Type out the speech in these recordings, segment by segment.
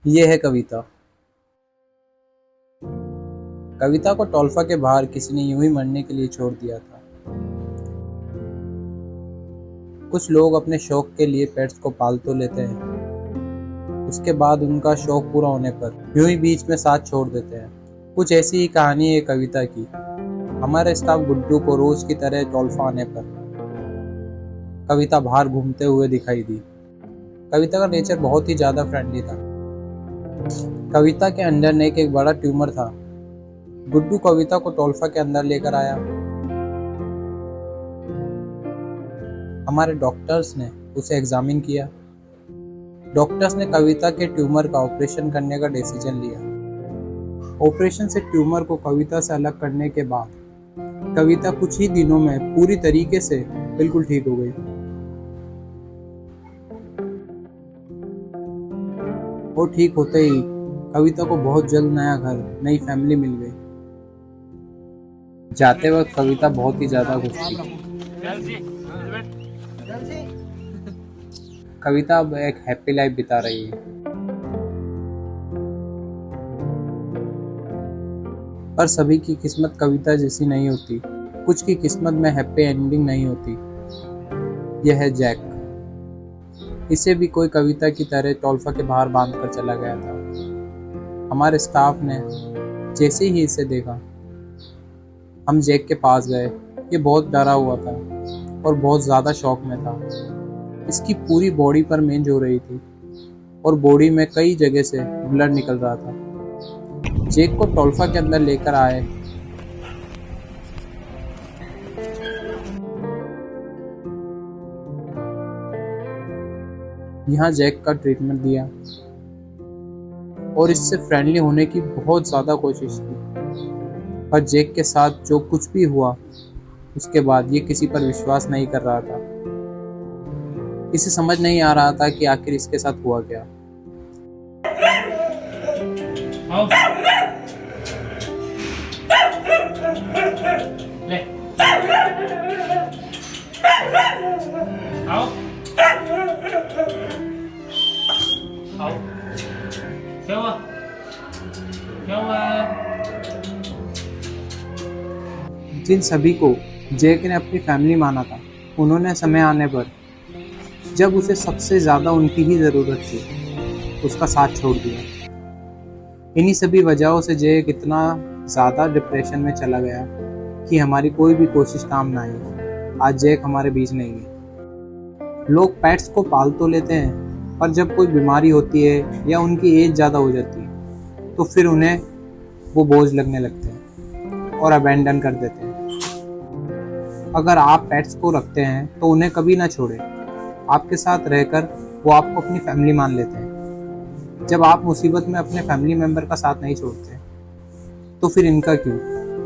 ये है कविता। कविता को टोल्फा के बाहर किसी ने यूं ही मरने के लिए छोड़ दिया था। कुछ लोग अपने शौक के लिए पेट्स को पाल तो लेते हैं, उसके बाद उनका शौक पूरा होने पर यूं ही बीच में साथ छोड़ देते हैं। कुछ ऐसी ही कहानी है कविता की। हमारे स्टाफ गुड्डू को रोज की तरह टोल्फा आने पर कविता बाहर घूमते हुए दिखाई दी। कविता का नेचर बहुत ही ज्यादा फ्रेंडली था। कविता के अंदर नेक एक बड़ा ट्यूमर था। गुड्डू कविता को टोल्फा के अंदर लेकर आया। हमारे डॉक्टर्स ने उसे एग्जामिन किया। डॉक्टर्स ने कविता के ट्यूमर का ऑपरेशन करने का डिसीजन लिया। ऑपरेशन से ट्यूमर को कविता से अलग करने के बाद कविता कुछ ही दिनों में पूरी तरीके से बिल्कुल ठीक हो गई। और ठीक होते ही कविता को बहुत जल्द नया घर, नई फैमिली मिल गई। जाते वक्त कविता बहुत ही ज्यादा खुश थी। कविता अब एक हैप्पी लाइफ बिता रही है। पर सभी की किस्मत कविता जैसी नहीं होती। कुछ की किस्मत में हैप्पी एंडिंग नहीं होती। यह है जैक। इसे भी कोई कविता की तरह टोल्फा के बाहर बांध कर चला गया था। हमारे स्टाफ ने जैसे ही इसे देखा, हम जैक के पास गए। ये बहुत डरा हुआ था और बहुत ज़्यादा शौक में था। इसकी पूरी बॉडी पर मेंज हो रही थी और बॉडी में कई जगह से ब्लड निकल रहा था। जैक को टोल्फा के अंदर लेकर आए। यहाँ जैक का ट्रीटमेंट दिया और इससे फ्रेंडली होने की बहुत ज़्यादा कोशिश की। पर जैक के साथ जो कुछ भी हुआ, उसके बाद ये किसी पर विश्वास नहीं कर रहा था। इसे समझ नहीं आ रहा था कि आखिर इसके साथ हुआ क्या। ले आओ आओ क्या हुआ क्या हुआ? जिन सभी को जैक ने अपनी फैमिली माना था, उन्होंने समय आने पर, जब उसे सबसे ज़्यादा उनकी ही ज़रूरत थी, उसका साथ छोड़ दिया। इन्हीं सभी वजहों से जैक इतना ज़्यादा डिप्रेशन में चला गया कि हमारी कोई भी कोशिश काम ना आई। आज जैक हमारे बीच नहीं है। लोग पेट्स को पाल तो लेते हैं, पर जब कोई बीमारी होती है या उनकी एज ज़्यादा हो जाती है, तो फिर उन्हें वो बोझ लगने लगते हैं और अबैंडन कर देते हैं। अगर आप पेट्स को रखते हैं तो उन्हें कभी ना छोड़ें। आपके साथ रहकर वो आपको अपनी फैमिली मान लेते हैं। जब आप मुसीबत में अपने फैमिली मेंबर का साथ नहीं छोड़ते, तो फिर इनका क्यों?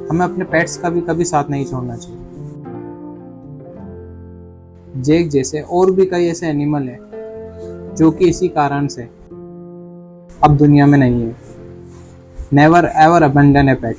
हमें अपने पेट्स का भी कभी साथ नहीं छोड़ना चाहिए। जैक जैसे और भी कई ऐसे एनिमल हैं जो कि इसी कारण से अब दुनिया में नहीं है। नेवर एवर अबैंडन ए पेट।